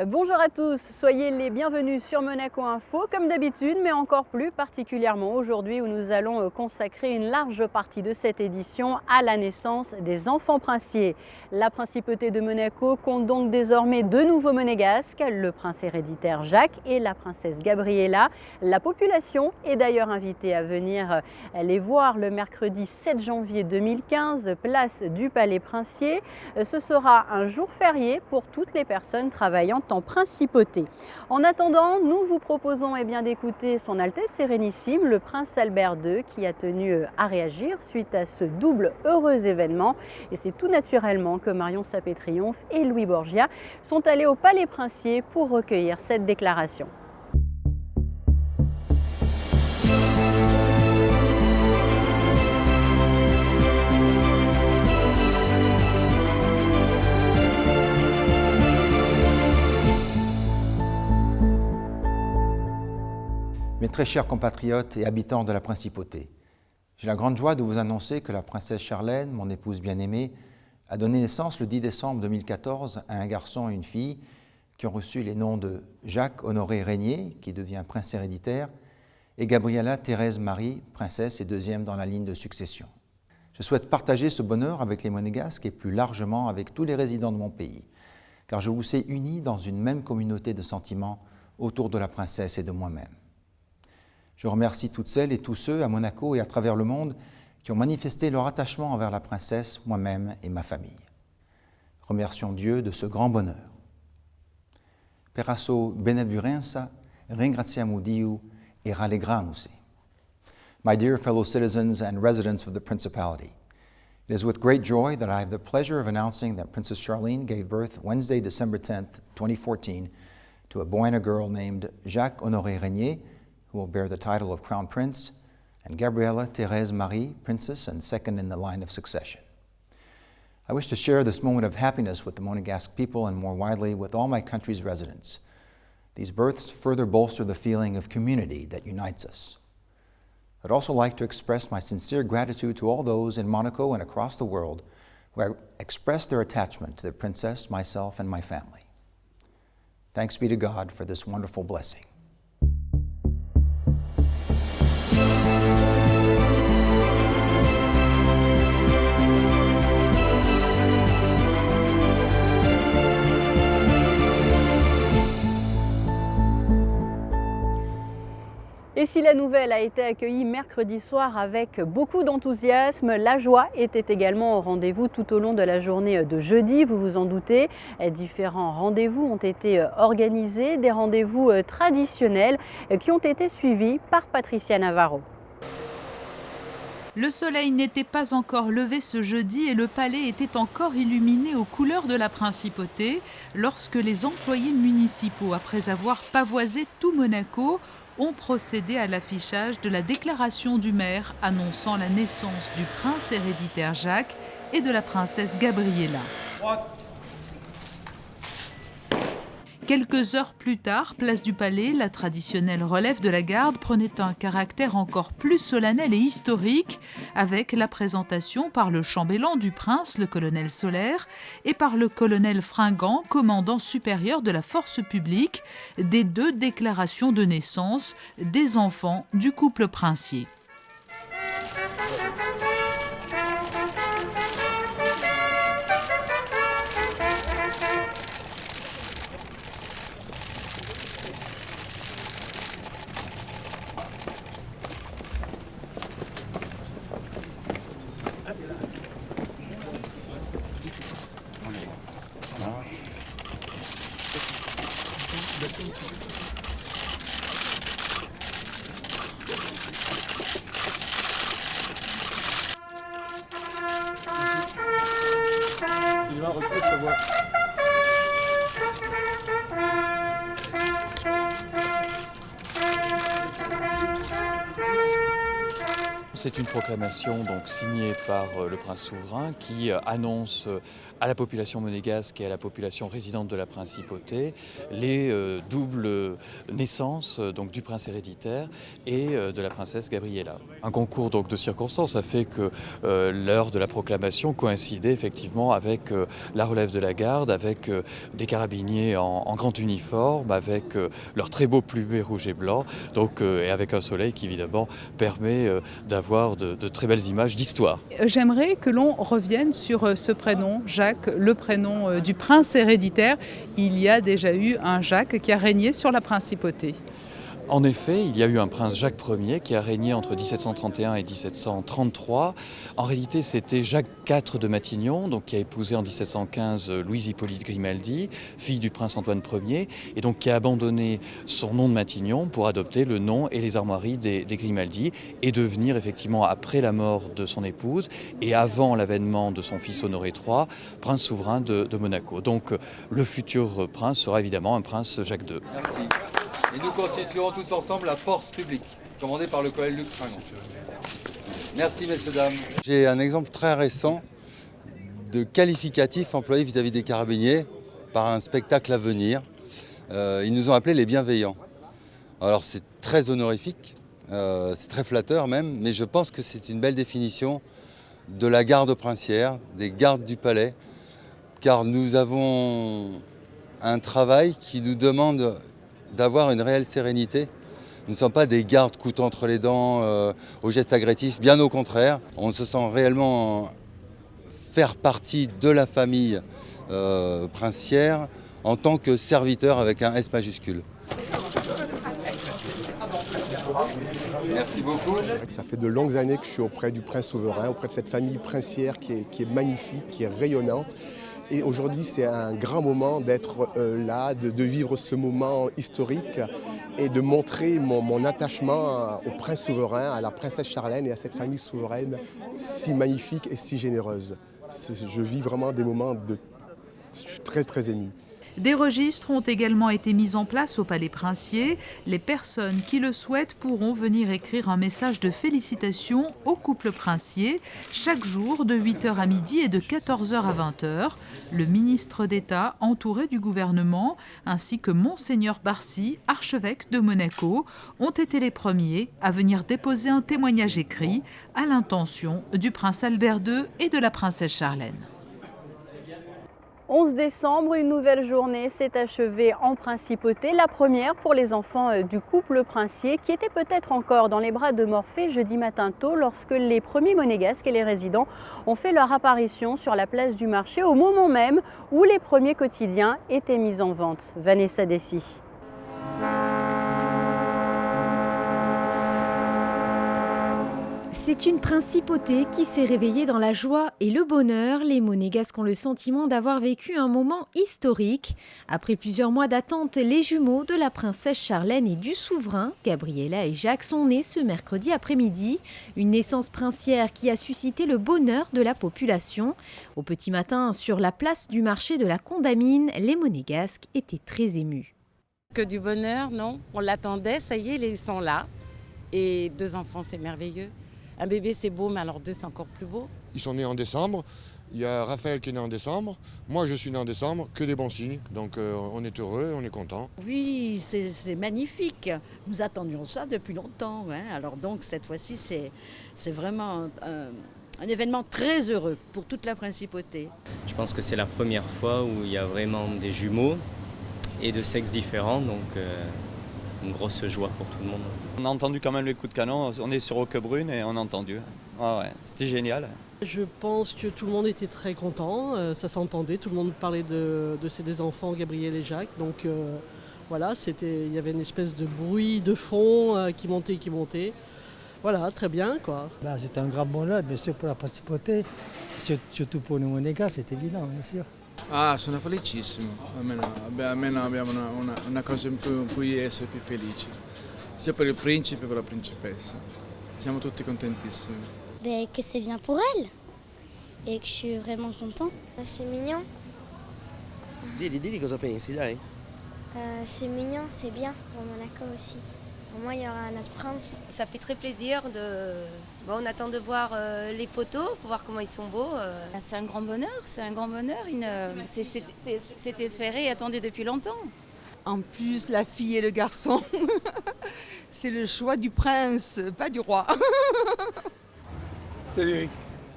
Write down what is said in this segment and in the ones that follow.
Bonjour à tous, soyez les bienvenus sur Monaco Info, comme d'habitude, mais encore plus particulièrement aujourd'hui où nous allons consacrer une large partie de cette édition à la naissance des enfants princiers. La principauté de Monaco compte donc désormais deux nouveaux monégasques, le prince héréditaire Jacques et la princesse Gabriella. La population est d'ailleurs invitée à venir les voir le mercredi 7 janvier 2015, place du Palais Princier. Ce sera un jour férié pour toutes les personnes travaillant en principauté. En attendant, nous vous proposons d'écouter son Altesse Sérénissime, le prince Albert II, qui a tenu à réagir suite à ce double heureux événement. Et c'est tout naturellement que Marion Sapé-Triomphe et Louis Borgia sont allés au Palais Princier pour recueillir cette déclaration. Mes très chers compatriotes et habitants de la Principauté, j'ai la grande joie de vous annoncer que la princesse Charlène, mon épouse bien-aimée, a donné naissance le 10 décembre 2014 à un garçon et une fille qui ont reçu les noms de Jacques Honoré Régnier, qui devient prince héréditaire, et Gabriella Thérèse Marie, princesse et deuxième dans la ligne de succession. Je souhaite partager ce bonheur avec les Monégasques et plus largement avec tous les résidents de mon pays, car je vous sais unis dans une même communauté de sentiments autour de la princesse et de moi-même. Je remercie toutes celles et tous ceux à Monaco et à travers le monde qui ont manifesté leur attachement envers la princesse, moi-même et ma famille. Remercions Dieu de ce grand bonheur. Per a sua benevolenza, ringraziamo Dio e rallegriamoci. My dear fellow citizens and residents of the Principality, it is with great joy that I have the pleasure of announcing that Princess Charlene gave birth Wednesday, December 10th, 2014, to a boy and a girl named Jacques Honoré Régnier, who will bear the title of Crown Prince, and Gabriella Thérèse Marie, Princess and second in the line of succession. I wish to share this moment of happiness with the Monegasque people and more widely with all my country's residents. These births further bolster the feeling of community that unites us. I'd also like to express my sincere gratitude to all those in Monaco and across the world who have expressed their attachment to the Princess, myself, and my family. Thanks be to God for this wonderful blessing. Et si la nouvelle a été accueillie mercredi soir avec beaucoup d'enthousiasme, la joie était également au rendez-vous tout au long de la journée de jeudi. Vous vous en doutez, différents rendez-vous ont été organisés, des rendez-vous traditionnels qui ont été suivis par Patricia Navarro. Le soleil n'était pas encore levé ce jeudi et le palais était encore illuminé aux couleurs de la principauté lorsque les employés municipaux, après avoir pavoisé tout Monaco, ont procédé à l'affichage de la déclaration du maire annonçant la naissance du prince héréditaire Jacques et de la princesse Gabriella. Quelques heures plus tard, place du Palais, la traditionnelle relève de la garde prenait un caractère encore plus solennel et historique avec la présentation par le chambellan du prince, le colonel Solaire, et par le colonel Fringant, commandant supérieur de la force publique, des deux déclarations de naissance des enfants du couple princier. C'est une proclamation donc signée par le prince souverain qui annonce à la population monégasque et à la population résidente de la principauté les doubles naissances donc du prince héréditaire et de la princesse Gabriella. Un concours donc de circonstances a fait que l'heure de la proclamation coïncidait effectivement avec la relève de la garde, avec des carabiniers en grand uniforme, avec leur très beau plumet rouge et blanc, donc, et avec un soleil qui évidemment permet d'avoir de très belles images d'histoire. J'aimerais que l'on revienne sur ce prénom, Jacques, le prénom du prince héréditaire. Il y a déjà eu un Jacques qui a régné sur la principauté. En effet, il y a eu un prince Jacques Ier qui a régné entre 1731 et 1733. En réalité, c'était Jacques IV de Matignon, donc qui a épousé en 1715 Louise-Hippolyte Grimaldi, fille du prince Antoine Ier, et donc qui a abandonné son nom de Matignon pour adopter le nom et les armoiries des Grimaldi et devenir effectivement, après la mort de son épouse et avant l'avènement de son fils Honoré III, prince souverain de Monaco. Donc le futur prince sera évidemment un prince Jacques II. Merci. Et nous constituerons tous ensemble la force publique, commandée par le colonel Luc Tringon. Merci, messieurs, dames. J'ai un exemple très récent de qualificatif employé vis-à-vis des carabiniers par un spectacle à venir. Ils nous ont appelés les bienveillants. Alors c'est très honorifique, c'est très flatteur même, mais je pense que c'est une belle définition de la garde princière, des gardes du palais, car nous avons un travail qui nous demande d'avoir une réelle sérénité. Nous ne sommes pas des gardes couteau entre les dents, aux gestes agressifs, bien au contraire. On se sent réellement faire partie de la famille princière en tant que serviteur avec un S majuscule. Merci beaucoup. Ça fait de longues années que je suis auprès du prince souverain, auprès de cette famille princière qui est magnifique, qui est rayonnante. Et aujourd'hui, c'est un grand moment d'être là, de vivre ce moment historique et de montrer mon attachement au prince souverain, à la princesse Charlène et à cette famille souveraine si magnifique et si généreuse. Je vis vraiment des moments je suis très très ému. Des registres ont également été mis en place au Palais Princier. Les personnes qui le souhaitent pourront venir écrire un message de félicitations au couple princier chaque jour de 8h à midi et de 14h à 20h. Le ministre d'État, entouré du gouvernement, ainsi que Monseigneur Barcy, archevêque de Monaco, ont été les premiers à venir déposer un témoignage écrit à l'intention du prince Albert II et de la princesse Charlène. 11 décembre, une nouvelle journée s'est achevée en principauté, la première pour les enfants du couple princier qui étaient peut-être encore dans les bras de Morphée jeudi matin tôt lorsque les premiers monégasques et les résidents ont fait leur apparition sur la place du marché au moment même où les premiers quotidiens étaient mis en vente. Vanessa Dessy. C'est une principauté qui s'est réveillée dans la joie et le bonheur. Les Monégasques ont le sentiment d'avoir vécu un moment historique. Après plusieurs mois d'attente, les jumeaux de la princesse Charlène et du souverain, Gabriella et Jacques, sont nés ce mercredi après-midi. Une naissance princière qui a suscité le bonheur de la population. Au petit matin, sur la place du marché de la Condamine, les Monégasques étaient très émus. Que du bonheur, non? On l'attendait, ça y est, ils sont là. Et 2 enfants, c'est merveilleux. Un bébé, c'est beau, mais alors 2, c'est encore plus beau. Ils sont nés en décembre. Il y a Raphaël qui est né en décembre. Moi, je suis né en décembre. Que des bons signes. Donc, on est heureux, on est content. Oui, c'est magnifique. Nous attendions ça depuis longtemps. Hein. Alors donc, cette fois-ci, c'est vraiment un événement très heureux pour toute la principauté. Je pense que c'est la première fois où il y a vraiment des jumeaux et de sexes différents. Donc, une grosse joie pour tout le monde. On a entendu quand même les coups de canon, on est sur Roquebrune et on a entendu. Ouais, c'était génial. Je pense que tout le monde était très content, ça s'entendait, tout le monde parlait de ces 2 enfants, Gabriel et Jacques. Donc voilà, il y avait une espèce de bruit de fond qui montait. Voilà, très bien quoi. C'est un grand bonheur, bien sûr, pour la principauté, surtout pour nous Monégasques, c'est évident, bien sûr. Ah, sono felicissimo, almeno abbiamo una cosa in cui essere più felici, sia per il principe che per la principessa. Siamo tutti contentissimi. Que c'est bien pour elle et que je suis vraiment content. C'est mignon. Dis cosa pensi, dai. C'est mignon, c'est bien pour Monaco aussi. Au moins, il y aura notre prince. Ça fait très plaisir. On attend de voir les photos pour voir comment ils sont beaux. C'est un grand bonheur, c'est espéré et attendu depuis longtemps. En plus, la fille et le garçon, c'est le choix du prince, pas du roi. Salut Eric.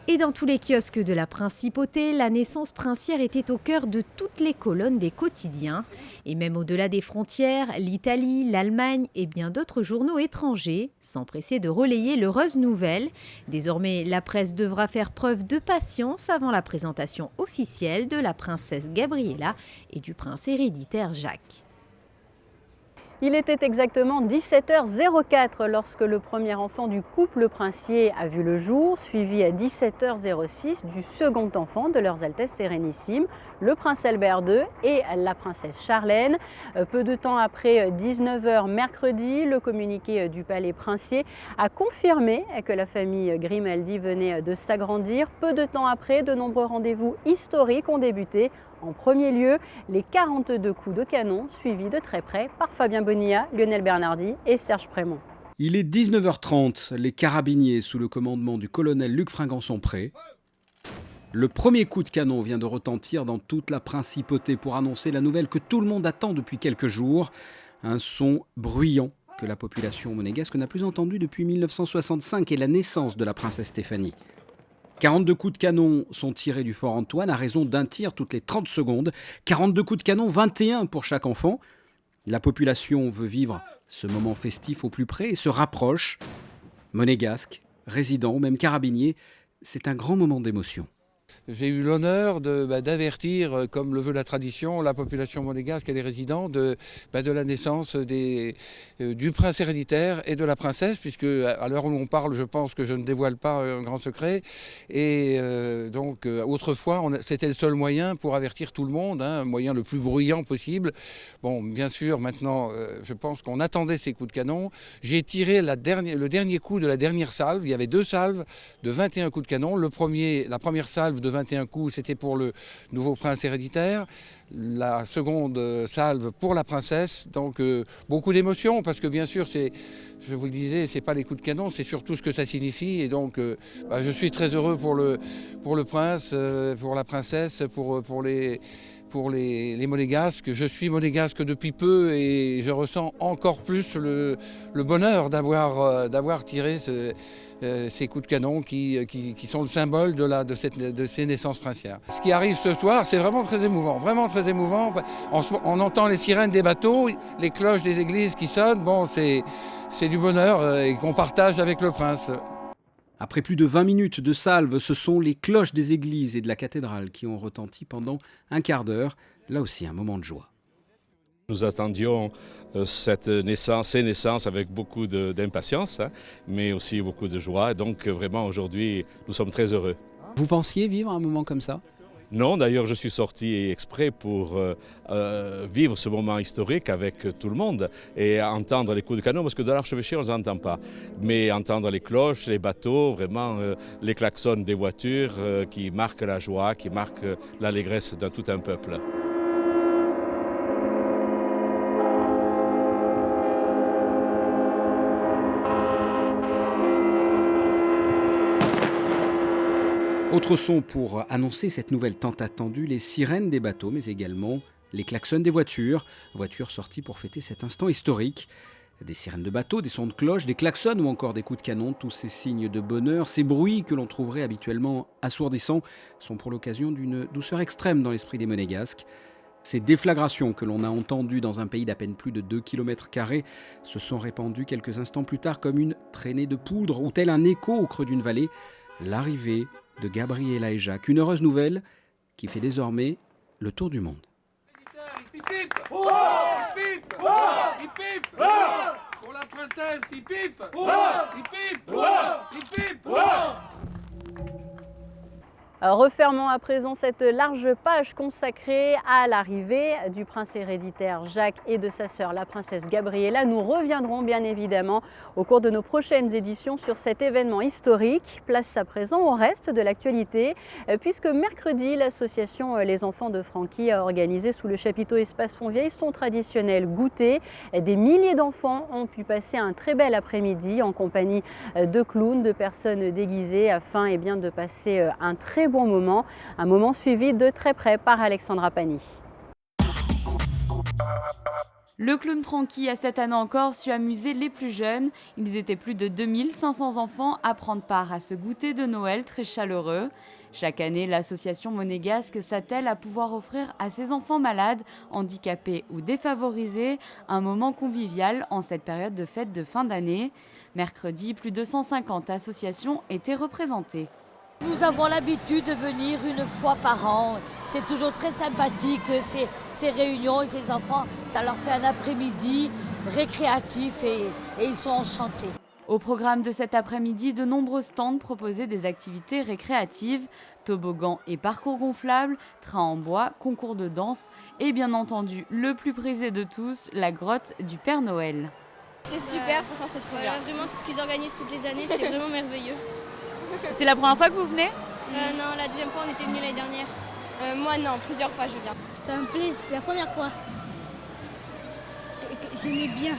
Et dans tous les kiosques de la principauté, la naissance princière était au cœur de toutes les colonnes des quotidiens. Et même au-delà des frontières, l'Italie, l'Allemagne et bien d'autres journaux étrangers s'empressaient de relayer l'heureuse nouvelle. Désormais, la presse devra faire preuve de patience avant la présentation officielle de la princesse Gabriella et du prince héréditaire Jacques. Il était exactement 17h04 lorsque le premier enfant du couple princier a vu le jour, suivi à 17h06 du second enfant de leurs Altesses Sérénissimes, le prince Albert II et la princesse Charlène. Peu de temps après 19h mercredi, le communiqué du palais princier a confirmé que la famille Grimaldi venait de s'agrandir. Peu de temps après, de nombreux rendez-vous historiques ont débuté. En premier lieu, les 42 coups de canon suivis de très près par Fabien Bonilla, Lionel Bernardi et Serge Prémont. Il est 19h30, les carabiniers sous le commandement du colonel Luc Fringant sont prêts. Le premier coup de canon vient de retentir dans toute la principauté pour annoncer la nouvelle que tout le monde attend depuis quelques jours. Un son bruyant que la population monégasque n'a plus entendu depuis 1965 et la naissance de la princesse Stéphanie. 42 coups de canon sont tirés du fort Antoine à raison d'un tir toutes les 30 secondes. 42 coups de canon, 21 pour chaque enfant. La population veut vivre ce moment festif au plus près et se rapproche. Monégasques, résidents ou même carabiniers, c'est un grand moment d'émotion. J'ai eu l'honneur d'avertir, comme le veut la tradition, la population monégasque et les résidents de la naissance du prince héréditaire et de la princesse, puisque à l'heure où on parle, je pense que je ne dévoile pas un grand secret. Et donc, autrefois, c'était le seul moyen pour avertir tout le monde, un moyen le plus bruyant possible. Bon, bien sûr, maintenant, je pense qu'on attendait ces coups de canon. J'ai tiré le dernier coup de la dernière salve. Il y avait 2 salves de 21 coups de canon. La première salve de 21 coups, c'était pour le nouveau prince héréditaire. La seconde salve pour la princesse. Donc beaucoup d'émotions parce que bien sûr, je vous le disais, c'est pas les coups de canon, c'est surtout ce que ça signifie. Et donc je suis très heureux pour le prince, pour la princesse, pour les monégasques. Je suis monégasque depuis peu et je ressens encore plus le bonheur d'avoir tiré ces coups de canon qui sont le symbole de ces naissances princières. Ce qui arrive ce soir, c'est vraiment très émouvant, vraiment très émouvant. On entend les sirènes des bateaux, les cloches des églises qui sonnent. Bon, c'est du bonheur et qu'on partage avec le prince. Après plus de 20 minutes de salve, ce sont les cloches des églises et de la cathédrale qui ont retenti pendant un quart d'heure. Là aussi, un moment de joie. Nous attendions ces naissances avec beaucoup d'impatience, mais aussi beaucoup de joie. Donc vraiment, aujourd'hui, nous sommes très heureux. Vous pensiez vivre un moment comme ça ? Non, d'ailleurs, je suis sorti exprès pour vivre ce moment historique avec tout le monde et entendre les coups de canon, parce que de l'archevêché, on ne les entend pas. Mais entendre les cloches, les bateaux, vraiment les klaxons des voitures qui marquent la joie, qui marquent l'allégresse de tout un peuple. Autre son pour annoncer cette nouvelle tant attendue, les sirènes des bateaux, mais également les klaxons des voitures. Voitures sorties pour fêter cet instant historique. Des sirènes de bateaux, des sons de cloche, des klaxons ou encore des coups de canon, tous ces signes de bonheur, ces bruits que l'on trouverait habituellement assourdissants, sont pour l'occasion d'une douceur extrême dans l'esprit des monégasques. Ces déflagrations que l'on a entendues dans un pays d'à peine plus de 2 km² se sont répandues quelques instants plus tard comme une traînée de poudre ou tel un écho au creux d'une vallée. L'arrivée de Gabriella et Jacques, une heureuse nouvelle qui fait désormais le tour du monde. Pour la princesse, il pipe. Refermons à présent cette large page consacrée à l'arrivée du prince héréditaire Jacques et de sa sœur, la princesse Gabriella. Nous reviendrons bien évidemment au cours de nos prochaines éditions sur cet événement historique. Place à présent au reste de l'actualité, puisque mercredi, l'association Les Enfants de Franquy a organisé sous le chapiteau Espace Fontvieille son traditionnel goûter. Des milliers d'enfants ont pu passer un très bel après-midi en compagnie de clowns, de personnes déguisées, afin de passer un très bon moment, un moment suivi de très près par Alexandra Pani. Le clown Franquy a cette année encore su amuser les plus jeunes. Ils étaient plus de 2500 enfants à prendre part à ce goûter de Noël très chaleureux. Chaque année, l'association monégasque s'attelle à pouvoir offrir à ses enfants malades, handicapés ou défavorisés un moment convivial en cette période de fête de fin d'année. Mercredi, plus de 150 associations étaient représentées. Nous avons l'habitude de venir une fois par an. C'est toujours très sympathique, ces réunions avec les enfants. Ça leur fait un après-midi récréatif et ils sont enchantés. Au programme de cet après-midi, de nombreux stands proposaient des activités récréatives, toboggans et parcours gonflables, trains en bois, concours de danse et bien entendu, le plus prisé de tous, la grotte du Père Noël. C'est super, franchement c'est trop bien. Vraiment tout ce qu'ils organisent toutes les années, c'est vraiment merveilleux. C'est la première fois que vous venez ? Non, la deuxième fois on était venus l'année dernière. Moi non, plusieurs fois je viens. Ça me plaît, c'est la première fois. J'aimais bien.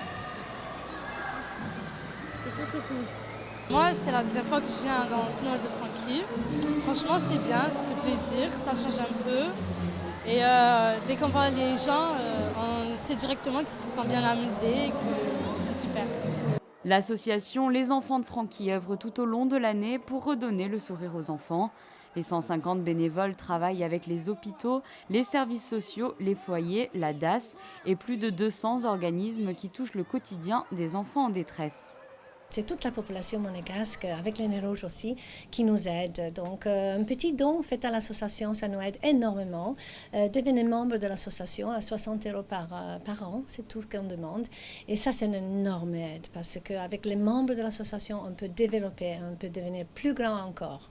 C'est très cool. Moi c'est la deuxième fois que je viens dans ce Noël de Franquy. Franchement c'est bien, ça fait plaisir, ça change un peu. Et dès qu'on voit les gens, on sait directement qu'ils se sont bien amusés et que c'est super. L'association Les Enfants de Franquy œuvre tout au long de l'année pour redonner le sourire aux enfants. Les 150 bénévoles travaillent avec les hôpitaux, les services sociaux, les foyers, la DAS et plus de 200 organismes qui touchent le quotidien des enfants en détresse. C'est toute la population monégasque, avec les Nez Rouges aussi, qui nous aide. Donc, un petit don fait à l'association, ça nous aide énormément. Devenez membre de l'association à 60 € par an, c'est tout ce qu'on demande. Et ça, c'est une énorme aide, parce qu'avec les membres de l'association, on peut développer, on peut devenir plus grand encore.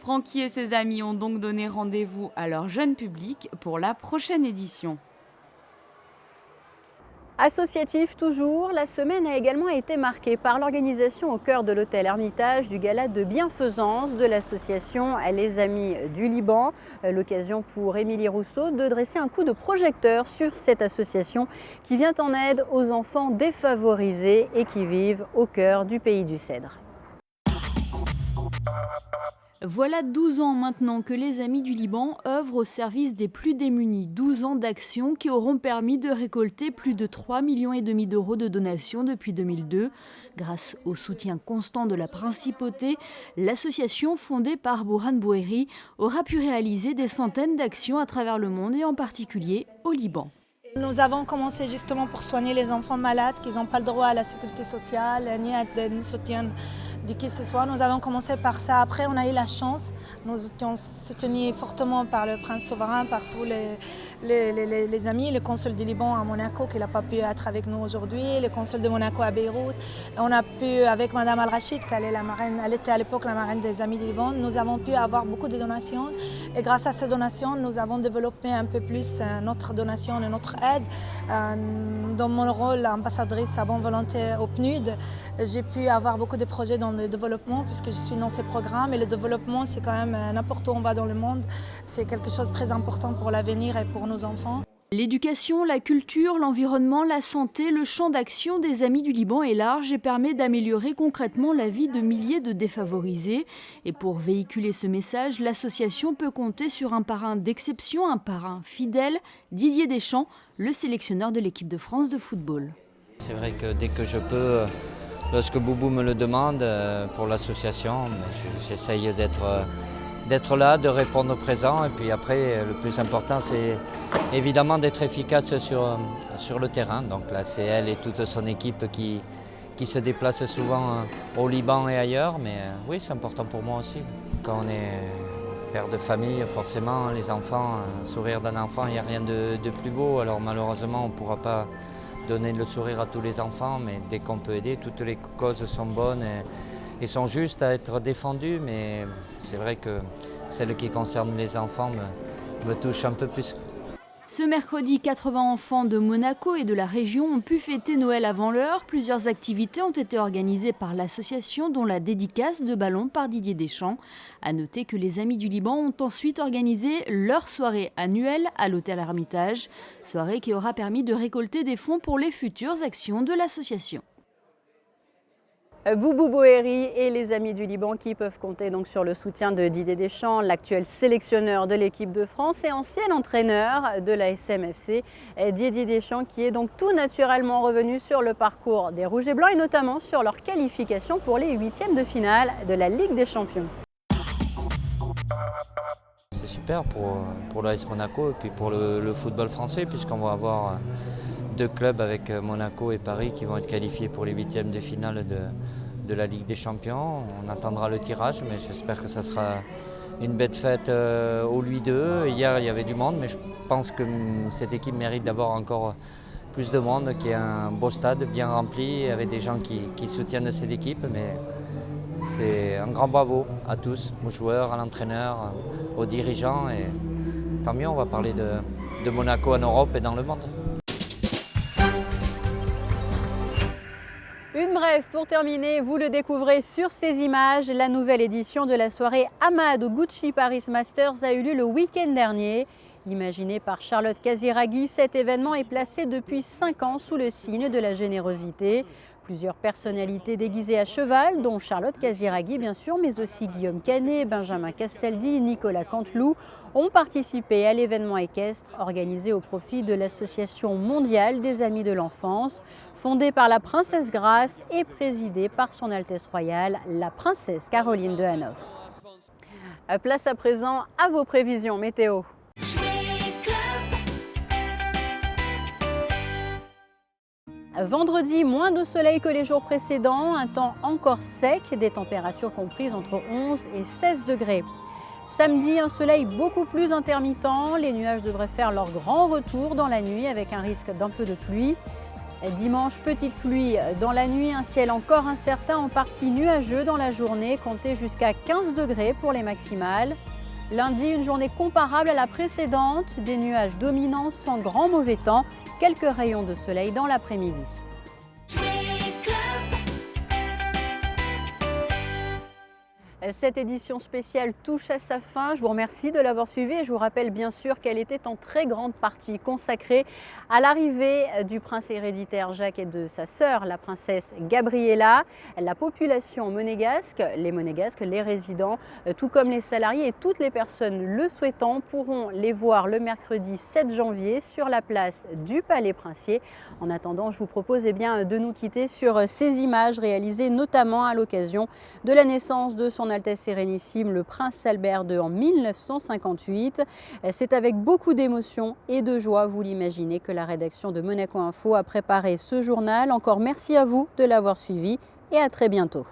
Franquy et ses amis ont donc donné rendez-vous à leur jeune public pour la prochaine édition. Associatif toujours, la semaine a également été marquée par l'organisation au cœur de l'hôtel Hermitage du gala de bienfaisance de l'association Les Amis du Liban. L'occasion pour Émilie Rousseau de dresser un coup de projecteur sur cette association qui vient en aide aux enfants défavorisés et qui vivent au cœur du pays du Cèdre. Voilà 12 ans maintenant que les Amis du Liban œuvrent au service des plus démunis. 12 ans d'action qui auront permis de récolter plus de 3,5 millions d'euros de donations depuis 2002. Grâce au soutien constant de la Principauté, l'association fondée par Bourhan Bouhéri aura pu réaliser des centaines d'actions à travers le monde et en particulier au Liban. Nous avons commencé justement pour soigner les enfants malades qui n'ont pas le droit à la sécurité sociale ni à un soutien de qui que ce soit. Nous avons commencé par ça. Après, on a eu la chance. Nous étions soutenus fortement par le prince souverain, par tous les amis, le consul du Liban à Monaco qui n'a pas pu être avec nous aujourd'hui, le consul de Monaco à Beyrouth. On a pu, avec Madame Al-Rachid, elle était à l'époque la marraine des Amis du Liban, nous avons pu avoir beaucoup de donations. Et grâce à ces donations, nous avons développé un peu plus notre donation et notre aide. Dans mon rôle ambassadrice à bonne volonté au PNUD, j'ai pu avoir beaucoup de projets dans le développement puisque je suis dans ces programmes. Et le développement, c'est quand même n'importe où on va dans le monde, c'est quelque chose de très important pour l'avenir et pour nos enfants. L'éducation, la culture, l'environnement, la santé, le champ d'action des Amis du Liban est large et permet d'améliorer concrètement la vie de milliers de défavorisés. Et pour véhiculer ce message, l'association peut compter sur un parrain d'exception, un parrain fidèle, Didier Deschamps, le sélectionneur de l'équipe de France de football. C'est vrai que dès que je peux, lorsque Boubou me le demande pour l'association, j'essaye d'être là, de répondre présent. Et puis après, le plus important, c'est évidemment d'être efficace sur le terrain. Donc là, c'est elle et toute son équipe qui se déplacent souvent au Liban et ailleurs. Mais oui, c'est important pour moi aussi. Quand on est père de famille, forcément, les enfants, un sourire d'un enfant, il n'y a rien de plus beau. Alors malheureusement, on ne pourra pas donner le sourire à tous les enfants, mais dès qu'on peut aider, toutes les causes sont bonnes et sont justes à être défendues. Mais c'est vrai que celle qui concerne les enfants me touche un peu plus. Ce mercredi, 80 enfants de Monaco et de la région ont pu fêter Noël avant l'heure. Plusieurs activités ont été organisées par l'association, dont la dédicace de ballons par Didier Deschamps. À noter que les Amis du Liban ont ensuite organisé leur soirée annuelle à l'hôtel Hermitage. Soirée qui aura permis de récolter des fonds pour les futures actions de l'association. Boubou Boeri et les Amis du Liban qui peuvent compter donc sur le soutien de Didier Deschamps, l'actuel sélectionneur de l'équipe de France et ancien entraîneur de la SMFC. Didier Deschamps qui est donc tout naturellement revenu sur le parcours des Rouges et Blancs et notamment sur leur qualification pour les huitièmes de finale de la Ligue des Champions. C'est super pour l'AS Monaco et puis pour le football français, puisqu'on va avoir 2 clubs avec Monaco et Paris qui vont être qualifiés pour les huitièmes de finale de la Ligue des Champions. On attendra le tirage, mais j'espère que ça sera une belle fête au Louis II. Hier, il y avait du monde, mais je pense que cette équipe mérite d'avoir encore plus de monde, qu'il y ait un beau stade bien rempli, avec des gens qui soutiennent cette équipe. Mais c'est un grand bravo à tous, aux joueurs, à l'entraîneur, aux dirigeants. Et tant mieux, on va parler de Monaco en Europe et dans le monde. Une brève pour terminer, vous le découvrez sur ces images. La nouvelle édition de la soirée Ahmad au Gucci Paris Masters a eu lieu le week-end dernier. Imaginé par Charlotte Casiraghi, cet événement est placé depuis 5 ans sous le signe de la générosité. Plusieurs personnalités déguisées à cheval, dont Charlotte Casiraghi bien sûr, mais aussi Guillaume Canet, Benjamin Castaldi, Nicolas Canteloup, ont participé à l'événement équestre organisé au profit de l'Association mondiale des Amis de l'enfance, fondée par la princesse Grace et présidée par son Altesse royale, la princesse Caroline de Hanovre. Place à présent à vos prévisions météo. Vendredi, moins de soleil que les jours précédents, un temps encore sec, des températures comprises entre 11 et 16 degrés. Samedi, un soleil beaucoup plus intermittent, les nuages devraient faire leur grand retour dans la nuit avec un risque d'un peu de pluie. Dimanche, petite pluie dans la nuit, un ciel encore incertain, en partie nuageux dans la journée, comptez jusqu'à 15 degrés pour les maximales. Lundi, une journée comparable à la précédente, des nuages dominants sans grand mauvais temps, quelques rayons de soleil dans l'après-midi. Cette édition spéciale touche à sa fin. Je vous remercie de l'avoir suivie et je vous rappelle bien sûr qu'elle était en très grande partie consacrée à l'arrivée du prince héréditaire Jacques et de sa sœur, la princesse Gabriella. La population monégasque, les résidents, tout comme les salariés et toutes les personnes le souhaitant pourront les voir le mercredi 7 janvier sur la place du Palais Princier. En attendant, je vous propose de nous quitter sur ces images réalisées notamment à l'occasion de la naissance de son Altesse Sérénissime, le prince Albert II en 1958. C'est avec beaucoup d'émotion et de joie, vous l'imaginez, que la rédaction de Monaco Info a préparé ce journal. Encore merci à vous de l'avoir suivi et à très bientôt.